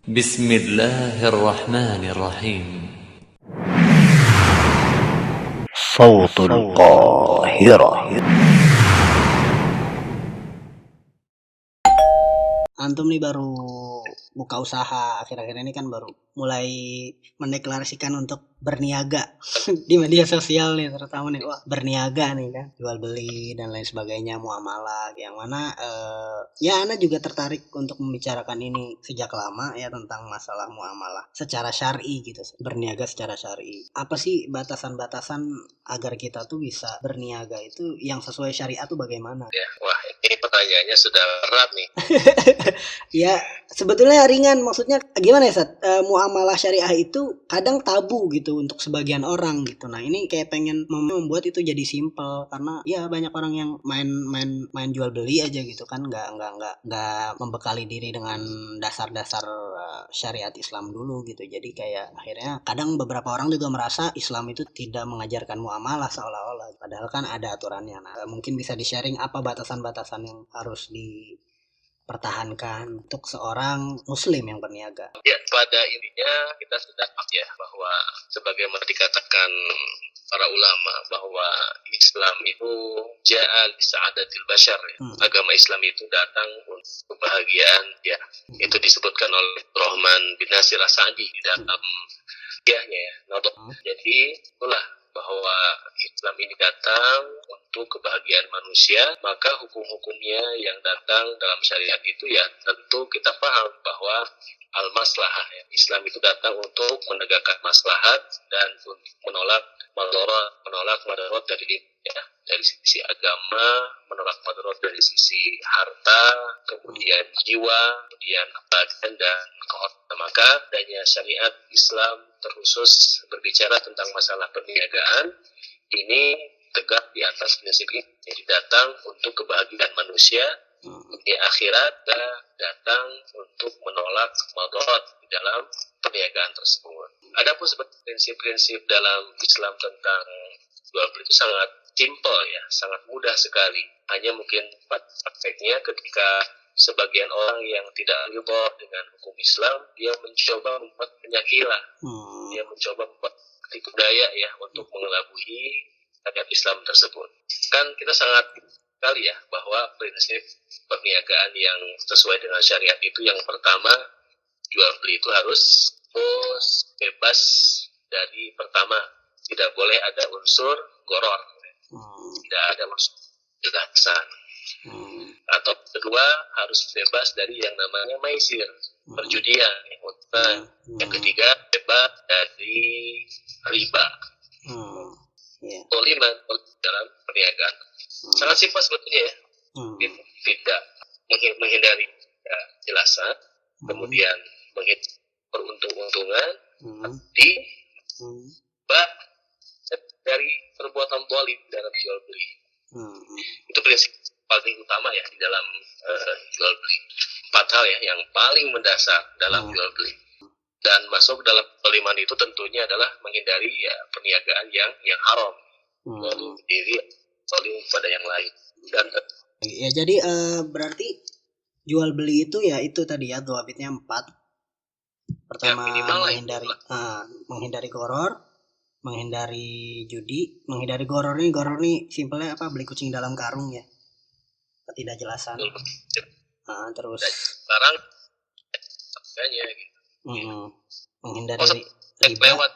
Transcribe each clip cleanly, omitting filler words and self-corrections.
بسم الله الرحمن الرحيم. صوت القاهرة. Antum nih baru buka usaha akhir-akhir ini kan baru mulai mendeklarasikan untuk berniaga di media sosial nih, terutama nih berniaga nih kan, jual beli dan lain sebagainya, muamalah yang mana ya Ana juga tertarik untuk membicarakan ini sejak lama ya, tentang masalah muamalah secara syar'i gitu, berniaga secara syar'i. Apa sih batasan-batasan agar kita tuh bisa berniaga itu yang sesuai syariat tuh bagaimana? Ya, wah ini pertanyaannya sudah berat nih. Ya sebetulnya ringan, maksudnya gimana ya Sat? Muamalah syariah itu kadang tabu gitu untuk sebagian orang gitu. Nah ini kayak pengen membuat itu jadi simple, karena ya banyak orang yang main jual beli aja gitu kan, nggak membekali diri dengan dasar-dasar syariat Islam dulu gitu. Jadi kayak akhirnya kadang beberapa orang juga merasa Islam itu tidak mengajarkan muamalah seolah-olah, padahal kan ada aturannya. Nah mungkin bisa di-sharing apa batasan-batasan yang harus dipertahankan untuk seorang muslim yang berniaga. Ya, pada intinya kita sudah paham ya bahwa sebagaimana dikatakan para ulama bahwa Islam itu ja'a li sa'adatil bashar ya. Agama Islam itu datang untuk kebahagiaan ya. Itu disebutkan oleh Rahman bin Nasir As-Sa'di di dalam kiahnya ya. Jadi itulah bahwa Islam ini datang untuk kebahagiaan manusia, maka hukum-hukumnya yang datang dalam syariat itu ya tentu kita paham bahwa al-maslahah ya. Islam itu datang untuk menegakkan maslahat dan untuk menolak madarat dari ya, dari sisi agama, menolak madarat dari sisi harta, kemudian jiwa, kemudian badan dan kehormatan. Maka adanya syariat Islam terkhusus berbicara tentang masalah perniagaan ini tegak di atas prinsip ini. Jadi datang untuk kebahagiaan manusia di akhirat dan datang untuk menolak madarat di dalam perniagaan tersebut. Adapun seperti prinsip-prinsip dalam Islam tentang jual beli itu sangat simple ya, sangat mudah sekali. Hanya mungkin prakteknya ketika sebagian orang yang tidak ridho dengan hukum Islam, dia mencoba membuat penyakilah, dia mencoba membuat tipu daya ya untuk mengelabui syariat Islam tersebut. Kan kita sangat sekali ya bahwa prinsip perniagaan yang sesuai dengan syariat itu yang pertama, jual beli itu harus bebas dari pertama, tidak boleh ada unsur goror, tidak ada unsur kejahatan. Atau kedua harus bebas dari yang namanya maisir, perjudian. Yang ketiga bebas dari riba. Toliman dalam perniagaan sangat simpel sebetulnya ya. Tidak menghindari jelasan, kemudian menghindari peruntung-untungan, dari perbuatan zalim dalam jual beli. Itu prinsip paling utama ya di dalam jual beli. 4 hal ya yang paling mendasar dalam jual beli. Dan masuk dalam zaliman itu tentunya adalah menghindari ya perniagaan yang haram. Zalim diri, zalim pada yang lain. Dan ya jadi berarti jual beli itu ya itu tadi ya dhawabitnya 4. Pertama ya, menghindari goror, menghindari judi. Menghindari goror nih simpelnya apa? Beli kucing dalam karung ya, ketidakjelasan. Terus sekarang harganya gitu. Menghindari riba. Lewat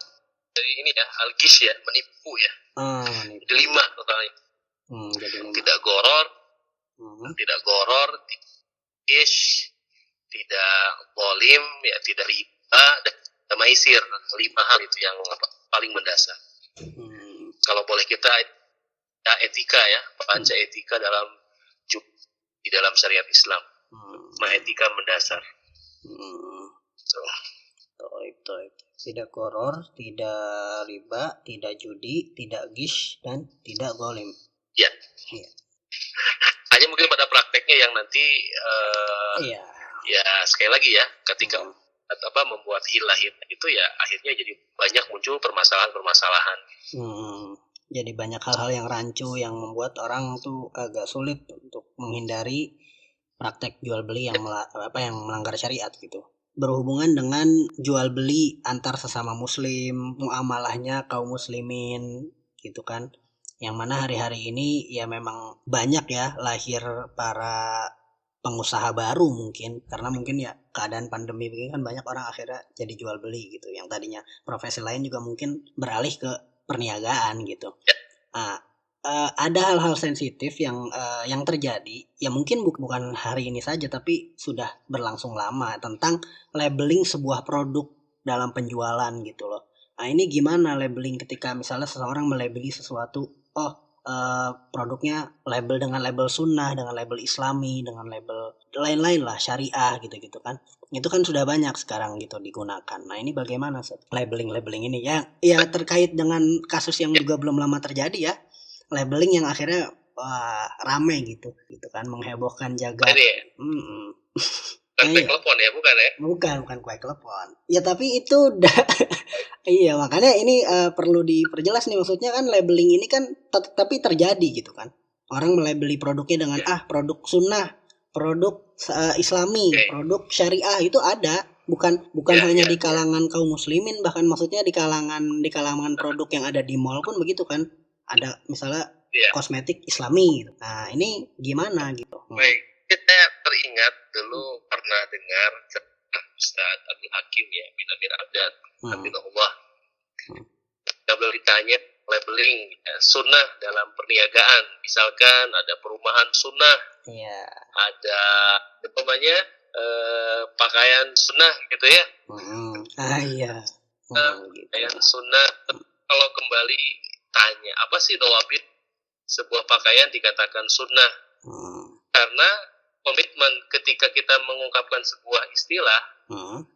dari ini ya, al-ghish ya, menipu ya. Jadi 5 totalnya. Tidak goror, tidak ghish, tidak zalim ya, tidak riba dan tidak maisir. 5 hal itu yang paling mendasar. Kalau boleh kita etika ya, panca etika di dalam syariat Islam. Etika mendasar. Tidak goror, tidak riba, tidak judi, tidak ghish, dan tidak zalim. Ya. Hanya mungkin pada prakteknya yang nanti ya sekali lagi ya, ketika membuat hilah itu ya akhirnya jadi banyak muncul permasalahan-permasalahan. Jadi banyak hal-hal yang rancu yang membuat orang tuh agak sulit untuk menghindari praktek jual beli yang melanggar syariat gitu. berhubungan dengan jual beli antar sesama muslim, muamalahnya kaum muslimin gitu kan. Yang mana hari-hari ini ya memang banyak ya lahir para pengusaha baru mungkin, karena mungkin ya keadaan pandemi begini kan banyak orang akhirnya jadi jual beli gitu, yang tadinya profesi lain juga mungkin beralih ke perniagaan gitu. Nah, ada hal-hal sensitif yang terjadi ya mungkin bukan hari ini saja tapi sudah berlangsung lama, tentang labeling sebuah produk dalam penjualan gitu loh. Nah, ini gimana labeling ketika misalnya seseorang melabeli sesuatu, produknya label dengan label sunnah, dengan label islami, dengan label lain-lain lah, syariah gitu-gitu kan. Itu kan sudah banyak sekarang gitu digunakan. Nah, ini bagaimana labeling ini ya terkait dengan kasus yang juga belum lama terjadi ya. Labeling yang akhirnya rame gitu kan, menghebohkan jagat. Bukan kue klepon ya, bukan ya? Bukan kue klepon. Ya tapi itu iya, makanya ini perlu diperjelas nih, maksudnya kan labeling ini kan tapi terjadi gitu kan. Orang melabeli produknya dengan produk sunnah, produk islami, produk syariah, itu ada. Bukan hanya di kalangan kaum muslimin, bahkan maksudnya di kalangan produk yang ada di mall pun begitu kan. Ada misalnya kosmetik islami gitu. Nah, ini gimana gitu. Baik, kita teringat dulu pernah dengar Ustaz Abdul Hakim ya bin Amir Abdad Abdullah. Kalau ditanya labeling sunnah dalam perniagaan, misalkan ada perumahan sunnah, ada pakaian sunnah gitu ya. Pakaian sunnah. Kalau kembali tanya apa sih dawabit sebuah pakaian dikatakan sunnah? Karena komitmen ketika kita mengungkapkan sebuah istilah,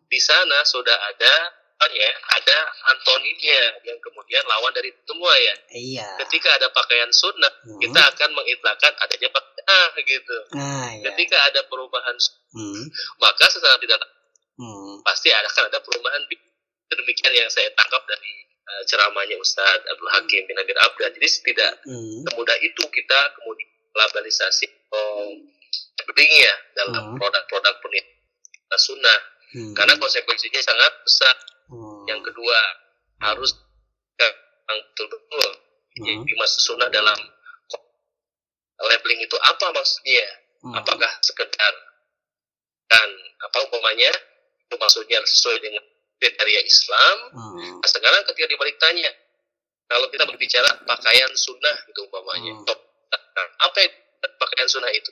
di sana sudah ada antoninnya yang kemudian lawan dari itu semua ya. Ketika ada pakaian sunnah, kita akan mengitlakkan adanya pakaian gitu. Ketika ada perubahan maka secara tidak pasti akan ada perubahan. Demikian yang saya tangkap dari ceramahnya Ustadz Abdul Hakim bin Amir Abdad. Jadi tidak semudah itu kita kemudian labelisasi labeling ya dalam produk-produk perniagaan sunnah, karena konsekuensinya sangat besar. Yang kedua, harus betul-betul dimaksud sunnah dalam labeling itu apa maksudnya? Apakah sekedar dan umpamanya itu maksudnya sesuai dengan kriteria Islam? Nah, sekarang ketika dibalik tanya, kalau kita berbicara pakaian sunnah gitu umpamanya, apa yang pakaian sunnah itu?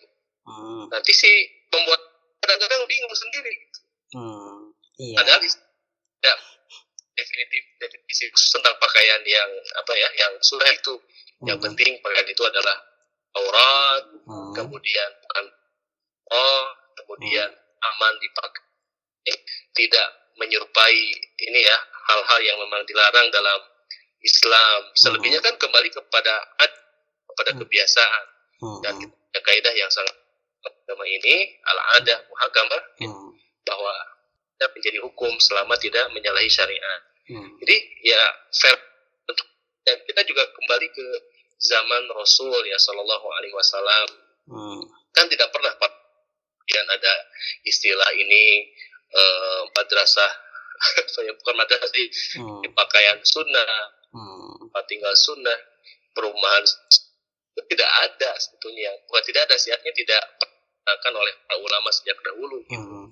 Nanti si pembuat kadang-kadang bingung sendiri. Padahal tidak definisi khusus tentang pakaian yang yang sunnah itu. Yang penting pakaian itu adalah aurat, kemudian bukan kemudian aman dipakai, tidak menyerupai ini ya hal-hal yang memang dilarang dalam Islam. Selebihnya kan kembali kepada kebiasaan dan kaidah yang sangat agama ini al-adah muhakamah bahwa tidak menjadi hukum selama tidak menyalahi syariat. Jadi ya fair. Dan kita juga kembali ke zaman Rasul ya Sallallahu Alaihi Wasallam. Kan tidak pernah kemudian ada istilah ini madrasah bukan madrasah sih, pakaian sunnah, tinggal sunnah, perumahan tidak ada sebetulnya. Bukan tidak ada, siatnya tidak digunakan oleh para ulama sejak dahulu.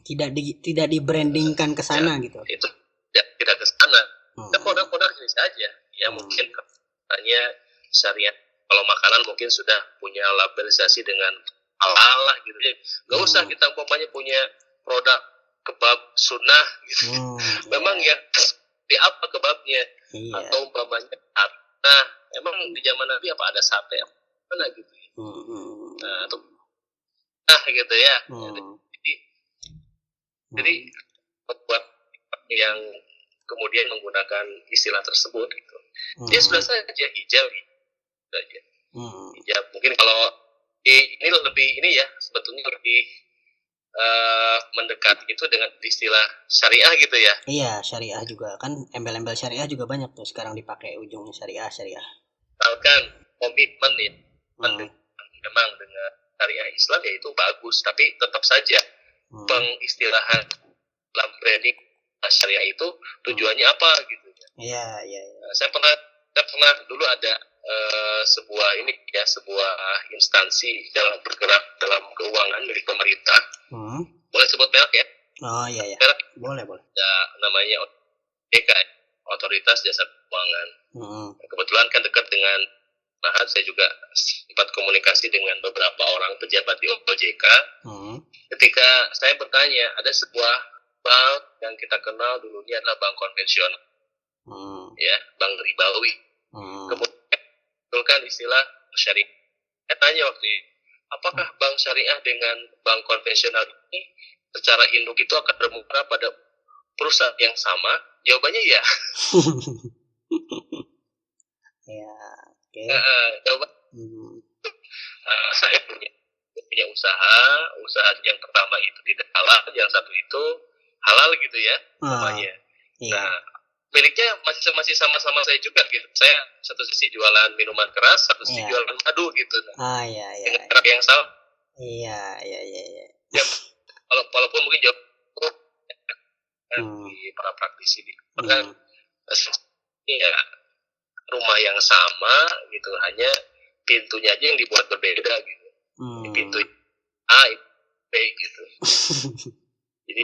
Tidak di-brandingkan ke sana gitu. Itu tidak ke sana. Dan produk-produk ini saja. Ya mungkin katanya syariat. Kalau makanan mungkin sudah punya labelisasi dengan ala-ala gitu ya. Gak usah kita umpamanya punya produk kebab sunnah gitu. Memang ya di apa kebabnya? Atau umpamanya nah, emang di zaman Nabi apa ada sate? Mana gitu ya. Gitu ya. Jadi membuat yang kemudian menggunakan istilah tersebut gitu. Dia sudah saja hijab saja. Hijab mungkin kalau ini lebih ini ya sebetulnya lebih mendekat itu dengan istilah syariah gitu ya. Iya, syariah juga kan, embel-embel syariah juga banyak tuh sekarang dipakai ujungnya syariah. Misalkan komitmen ya, memang dengan syariah Islam ya itu bagus, tapi tetap saja pengistilahan dalam branding syariah itu tujuannya apa gitu. Iya. Saya pernah dulu ada sebuah instansi dalam bergerak dalam keuangan milik pemerintah. Boleh sebut merek ya? Oh iya. Merek Boleh. ada namanya OJK, Otoritas Jasa Keuangan. Kebetulan kan dekat dengan saya juga sempat komunikasi dengan beberapa orang pejabat di OJK. Ketika saya bertanya, ada sebuah bank yang kita kenal dulunya adalah bank konvensional, ya, bank ribawi. Kemudian betulkan istilah syariah. Saya tanya waktu itu, apakah bank syariah dengan bank konvensional ini secara induk itu akan bermuara pada perusahaan yang sama? Jawabannya ya. Ya, oke. Jawaban saya punya usaha yang pertama itu tidak halal, yang satu itu halal gitu ya, namanya. Iya. Nah, miliknya masih sama-sama saya juga gitu. Saya satu sisi jualan minuman keras, satu sisi jualan madu gitu. Iya. Dengan cara yang sama. Iya. Ya, walaupun mungkin jauh di para praktisi di ya rumah yang sama gitu, hanya pintunya aja yang dibuat berbeda gitu. Pintu A, B gitu. Jadi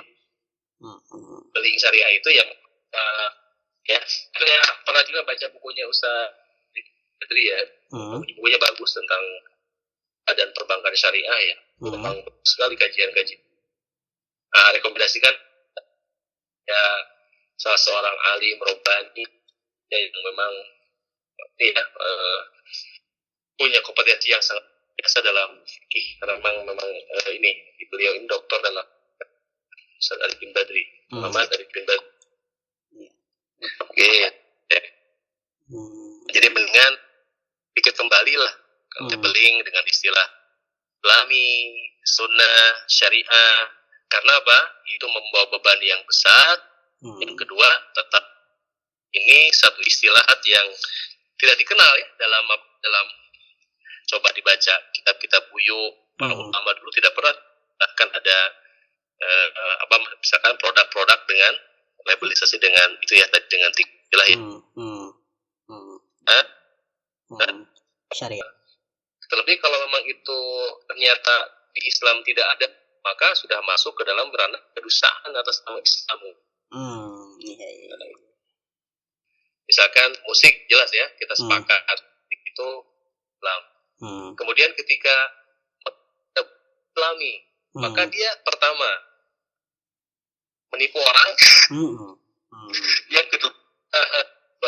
beli syariah itu yang ya saya pernah juga baca bukunya Ustaz Badri ya. Bukunya bagus tentang badan perbankan syariah ya. Memang bagus sekali kajian-kajian. Rekomendasikan ya salah seorang alim Rabbani yang memang punya kompetensi yang sangat biasa dalam fikih, karena memang beliau ini doktor dalam Ustaz Ali bin Badri, Muhammad Ali bin Badri. Jadi mendingan pikir kembali lah labeling dengan istilah Islami, Sunnah, Syariah. Karena apa? Itu membawa beban yang besar. Yang kedua, tetap ini satu istilah yang tidak dikenal ya dalam coba dibaca kitab-kitab buyu para ulama dulu tidak pernah bahkan ada misalkan produk-produk dengan labelisasi dengan itu ya tadi dengan istilah ya. Syariah. Terlebih kalau memang itu ternyata di Islam tidak ada, maka sudah masuk ke dalam ranah kedustaan atas nama Islam. Iya. Misalkan musik jelas ya, kita sepakat musik itu Islam. Kemudian ketika Islami, maka dia pertama menipu orang. Yang kedua,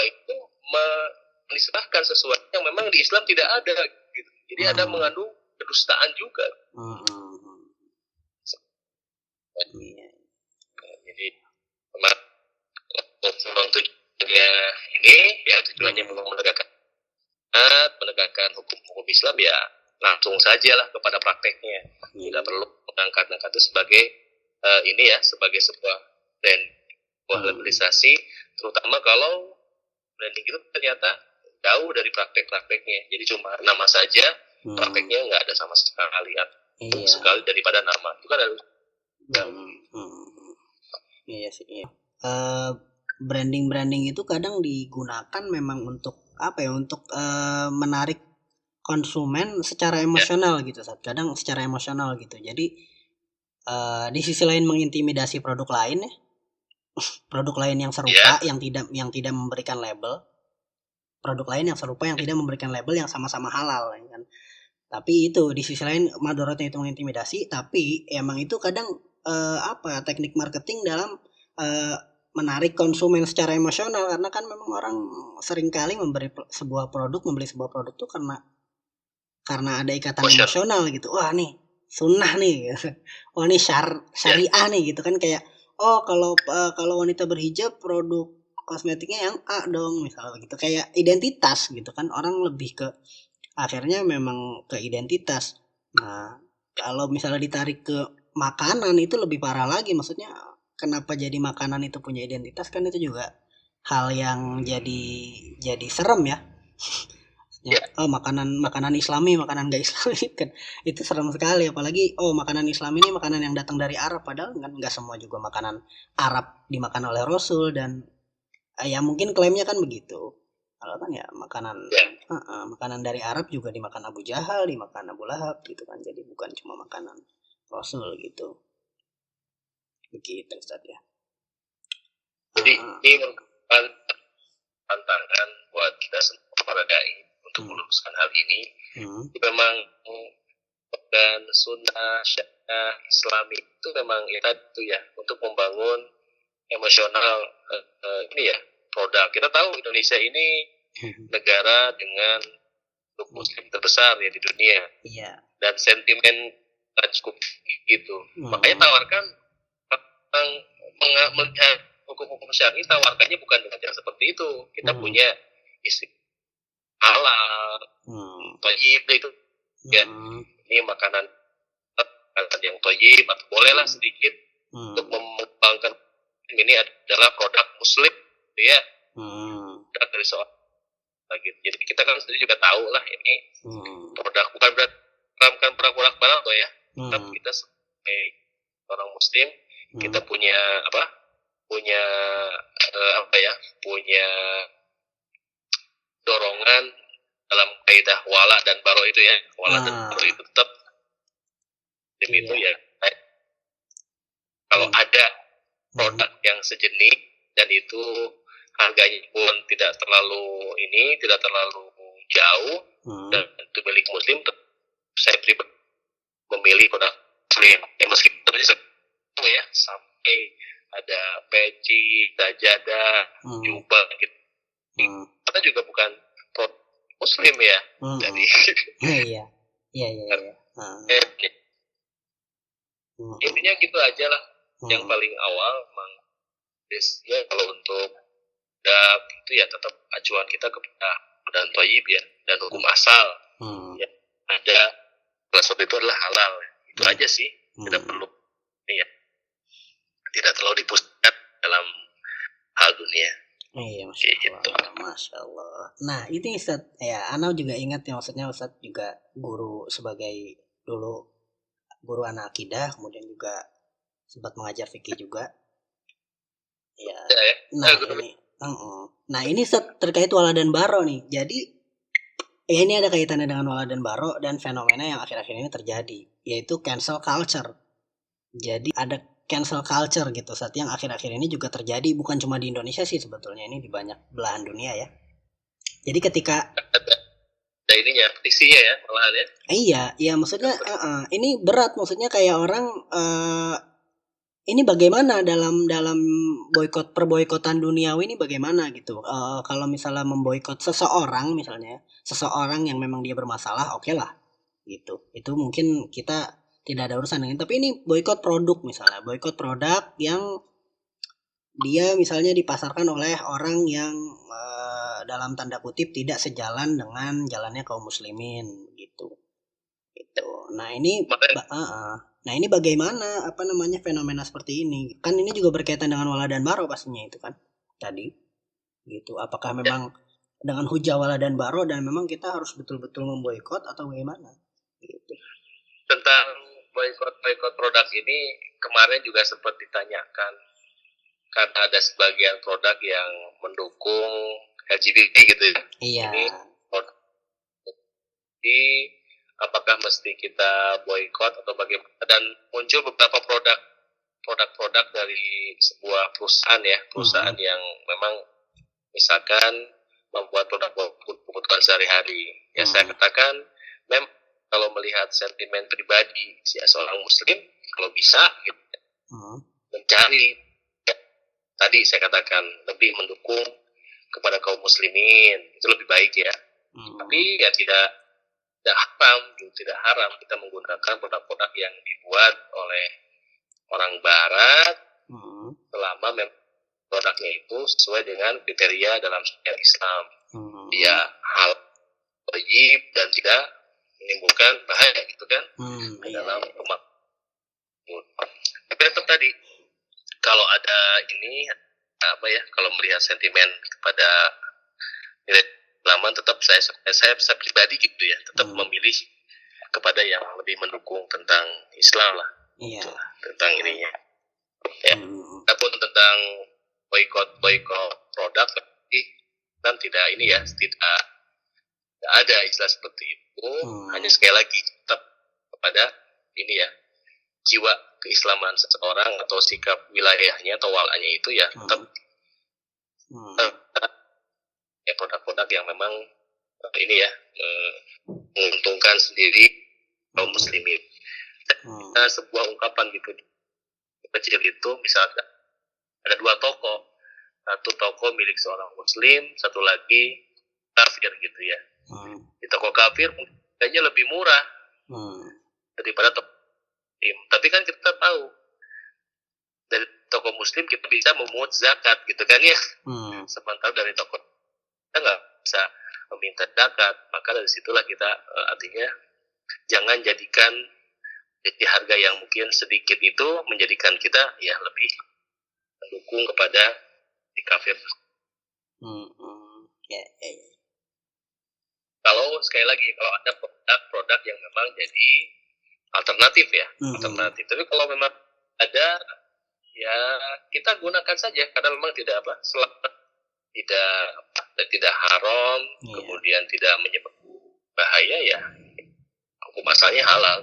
itu menisbahkan sesuatu yang memang di Islam tidak ada gitu. Jadi ada mengandung kedustaan juga. Jadi memang tujuannya ini ya tujuannya memang menegakkan hukum Islam ya langsung sajalah kepada prakteknya. Tidak perlu mengangkat itu sebagai sebagai sebuah brand, sebuah labelisasi, terutama kalau branding itu ternyata jauh dari praktek-prakteknya. Jadi cuma nama saja, prakteknya nggak ada sama sekali sekali daripada nama. Itu kan harus Iya sih. Iya. Branding itu kadang digunakan memang untuk untuk menarik konsumen secara emosional gitu. Kadang secara emosional gitu. Jadi di sisi lain mengintimidasi produk lain ya. Produk lain yang serupa yang tidak memberikan label. Produk lain yang serupa yang tidak memberikan label yang sama-sama halal kan. Tapi itu di sisi lain madorotnya itu mengintimidasi, tapi emang itu kadang teknik marketing dalam menarik konsumen secara emosional, karena kan memang orang seringkali membeli sebuah produk tuh karena ada ikatan emosional gitu. Wah nih sunnah nih, wah nih syariah nih gitu kan, kayak kalau wanita berhijab produk kosmetiknya yang A dong misalnya gitu, kayak identitas gitu kan, orang lebih ke akhirnya memang ke identitas. Nah kalau misalnya ditarik ke makanan itu lebih parah lagi, maksudnya kenapa jadi makanan itu punya identitas, kan itu juga hal yang jadi serem ya. Ya, makanan Islami, makanan gak Islami kan itu serem sekali. Apalagi makanan Islami ini makanan yang datang dari Arab, padahal kan nggak semua juga makanan Arab dimakan oleh Rasul. Dan ya mungkin klaimnya kan begitu. Kalau kan ya makanan dari Arab juga dimakan Abu Jahal, dimakan Abu Lahab gitu kan. Jadi bukan cuma makanan Rasul gitu. Begitu Ustaz ya. Jadi ini merupakan tantangan buat kita semua para dai untuk meluruskan hal ini. Memang dan sunnah syariah Islami itu memang itu ya untuk membangun emosional ini ya produk. Kita tahu Indonesia ini negara dengan muslim terbesar ya di dunia. Iya. Dan sentimen cukup gitu. Makanya tawarkan melihat hukum-hukum syar'i, tawarkannya bukan dengan cara seperti itu. Kita punya isi halal, thayyib itu ya. Ini makanan yang thayyib atau bolehlah sedikit untuk mengembangkan ini adalah produk muslim gitu ya. Produk dari seorang lagi. Jadi kita kan sendiri juga tahu lah ini produk bukan produk barat tuh ya. Tapi kita sebagai orang muslim kita punya punya dorongan dalam kaidah wala dan baro itu ya. Wala dan baro itu tetap demi itu ya. Kalau ada produk yang sejenis dan itu harganya pun tidak terlalu jauh dan itu milik muslim, saya pribadi memilih produk muslim. Meskipun ya sampai ada peci, sajadah, jubah gitu. Kita juga bukan muslim ya. Jadi iya. Intinya gitu aja lah. Yang paling awal memang ya kalau untuk itu ya tetap acuan kita kepada dan thayyib ya dan hukum asal. Ya, ada sebab itu adalah halal. Itu aja sih. Tidak perlu ya. Tidak terlalu dipusatkan dalam hal dunia. Iya, Masya Allah. Nah, ini Ustaz, ya, Ana juga ingat ya, maksudnya Ustaz juga sebagai dulu guru anak akidah, kemudian juga sempat mengajar fikih juga. Ya. Nah, ini Ustaz terkait wala dan baro nih. Jadi ya ini ada kaitannya dengan wala dan baro dan fenomena yang akhir-akhir ini terjadi, yaitu cancel culture. Jadi ada cancel culture gitu saat yang akhir-akhir ini juga terjadi, bukan cuma di Indonesia sih sebetulnya, ini di banyak belahan dunia ya. Jadi ketika ada ininya petisinya ya malahan ya. Iya maksudnya ini berat, maksudnya kayak orang ini bagaimana dalam perboikotan duniawi ini bagaimana gitu. Kalau misalnya memboikot seseorang yang memang dia bermasalah, oke lah gitu. Itu mungkin kita tidak ada urusan dengan, tapi ini boikot produk misalnya, boikot produk yang dia misalnya dipasarkan oleh orang yang dalam tanda kutip tidak sejalan dengan jalannya kaum muslimin gitu. Nah ini bagaimana fenomena seperti ini? Kan ini juga berkaitan dengan wala dan baro pastinya itu kan tadi gitu. Apakah memang dengan hujah wala dan baro dan memang kita harus betul-betul memboikot atau bagaimana gitu? Tentang boikot produk ini kemarin juga sempat ditanyakan karena ada sebagian produk yang mendukung LGBT gitu ya. Iya. Jadi apakah mesti kita boikot atau bagaimana? Dan muncul beberapa produk dari sebuah perusahaan yang memang misalkan membuat produk kebutuhan sehari-hari. Ya saya katakan memang kalau melihat sentimen pribadi seorang muslim, kalau bisa gitu, mencari tadi saya katakan lebih mendukung kepada kaum muslimin, itu lebih baik ya. Tapi ya tidak haram kita menggunakan produk-produk yang dibuat oleh orang barat selama produknya itu sesuai dengan kriteria dalam syariat Islam. Dia halal, wajib dan tidak menimbulkan bahaya gitu kan dalam umat. Tapi tetap tadi kalau ada ini kalau melihat sentimen kepada nilai Laman tetap saya pribadi gitu ya, tetap memilih kepada yang lebih mendukung tentang Islam lah. Iya. Tentang ininya. Ya. Adapun tentang boykot produk, kan tidak ini ya, tidak ada istilah seperti itu. Hanya sekali lagi tetap kepada ini ya, jiwa keislaman seseorang atau sikap wilayahnya atau walanya itu ya tetap ya produk-produk yang memang ini ya menguntungkan sendiri kaum muslimin. Sebuah ungkapan gitu kecil itu, misalnya ada 2 toko, satu toko milik seorang muslim, satu lagi kafir gitu ya. Di toko kafir kayaknya lebih murah daripada toko muslim, tapi kan kita tahu dari toko muslim kita bisa memungut zakat gitu kan ya. Sementara dari toko kita nggak bisa meminta zakat, maka dari situlah kita artinya jangan jadikan di harga yang mungkin sedikit itu menjadikan kita ya lebih mendukung kepada di kafir. Kalau sekali lagi kalau ada produk yang memang jadi alternatif ya, alternatif. Tapi kalau memang ada ya kita gunakan saja karena memang tidak tidak haram, kemudian tidak menyebabkan bahaya ya. Hukum asalnya halal.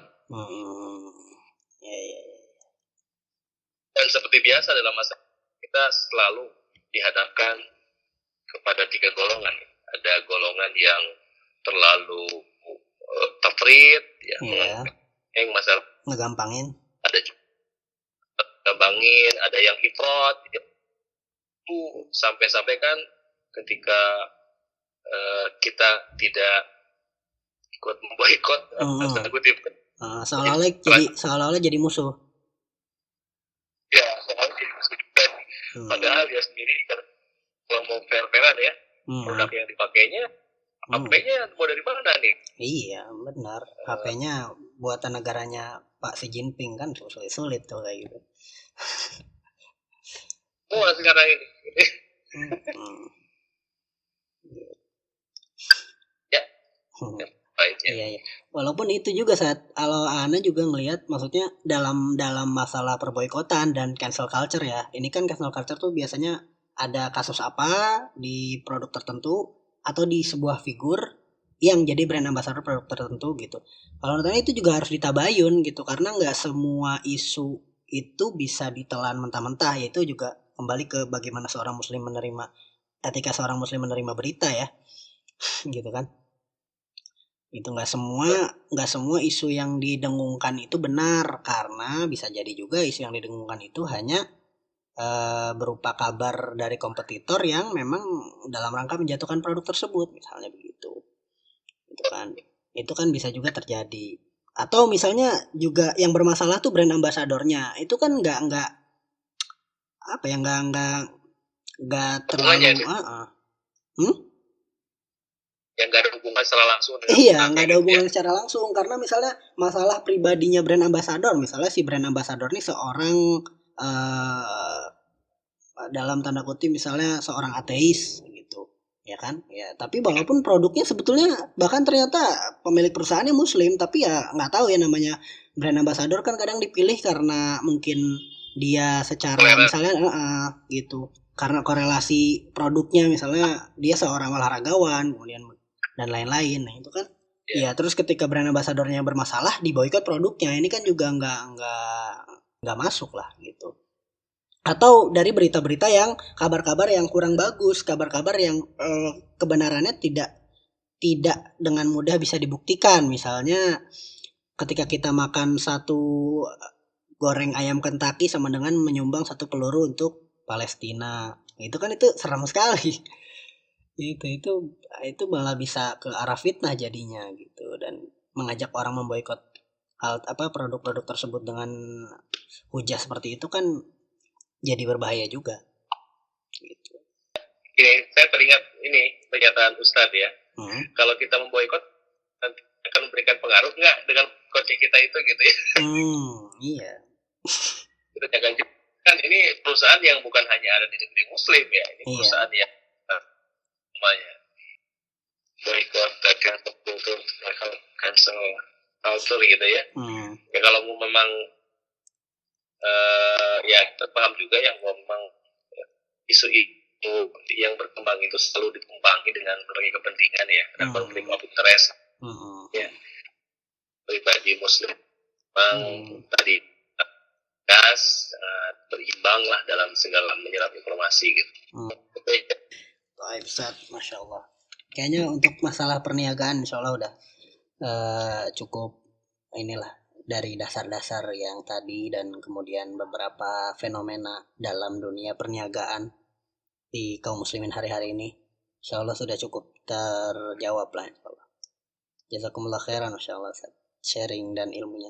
Dan seperti biasa dalam masa kita selalu dihadapkan kepada 3 golongan. Ada golongan yang terlalu tafrid ya, yang masalah ngegampangin. Ada gampangin, ada yang ifrat ya. Itu sampai kan ketika kita tidak ikut memboikot seolah-olah jadi musuh. Ya, seolah jadi musuh juga. Padahal dia sendiri kalau mau fair-fairan ya, produk yang dipakainya, HP-nya mau dari mana nih? Iya, benar. HP-nya buatan negaranya Pak Xi Jinping kan sulit tuh kayak gitu. Sekarang ini. Ya. Iya. Walaupun itu juga kalau Ana juga ngelihat, maksudnya dalam masalah perboikotan dan cancel culture ya. Ini kan cancel culture tuh biasanya ada kasus apa di produk tertentu atau di sebuah figur yang jadi brand ambassador produk tertentu gitu. Kalau menurut Ana itu juga harus ditabayun gitu, karena nggak semua isu itu bisa ditelan mentah-mentah. Yaitu juga kembali ke bagaimana seorang muslim menerima, etika seorang muslim menerima berita ya. Gitu kan. Itu nggak semua isu yang didengungkan itu benar, karena bisa jadi juga isu yang didengungkan itu hanya berupa kabar dari kompetitor yang memang dalam rangka menjatuhkan produk tersebut, misalnya begitu. Itu kan bisa juga terjadi. Atau misalnya juga yang bermasalah tuh brand ambasadornya, itu kan nggak terlalu yang nggak ada hubungan secara langsung. Iya, nggak ada hubungan secara langsung, karena misalnya masalah pribadinya brand ambassador, misalnya si brand ambassador ini seorang dalam tanda kutip misalnya seorang ateis gitu, ya kan? Ya, tapi walaupun produknya sebetulnya bahkan ternyata pemilik perusahaannya muslim, tapi ya nggak tahu ya, namanya brand ambassador kan kadang dipilih karena mungkin dia secara misalnya gitu, karena korelasi produknya, misalnya dia seorang olahragawan kemudian dan lain-lain. Nah itu kan ya, terus ketika brand ambassadornya bermasalah, diboikot produknya, ini kan juga nggak masuk lah gitu. Atau dari berita-berita yang kabar-kabar yang kurang bagus, kabar-kabar yang kebenarannya tidak dengan mudah bisa dibuktikan. Misalnya ketika kita makan satu goreng ayam Kentucky sama dengan menyumbang 1 peluru untuk Palestina, itu kan itu seram sekali. Itu malah bisa ke arah fitnah jadinya gitu, dan mengajak orang memboikot produk-produk tersebut dengan hujah seperti itu kan jadi berbahaya juga gitu. Saya teringat ini pernyataan Ustadz ya, kalau kita memboikot akan memberikan pengaruh nggak dengan coaching kita itu gitu ya. Iya. Kita jangan kan ini perusahaan yang bukan hanya ada di negeri muslim ya, ini perusahaan yang semuanya. boycott kultur cancel culture gitu ya. Ya kalau memang ya kita paham juga yang memang isu itu yang berkembang itu selalu ditumpangi dengan berbagai kepentingan ya, dan konflik of interest. Ya, pribadi Muslim memang tadi gas berimbang lah dalam segala menyerap informasi gitu. Baik, Ustaz, Masya Allah. Kayaknya untuk masalah perniagaan insya Allah udah cukup inilah dari dasar-dasar yang tadi, dan kemudian beberapa fenomena dalam dunia perniagaan di kaum muslimin hari-hari ini. Insya Allah sudah cukup terjawab lah insya Allah. Jazakumullah khairan insya Allah, sharing dan ilmunya.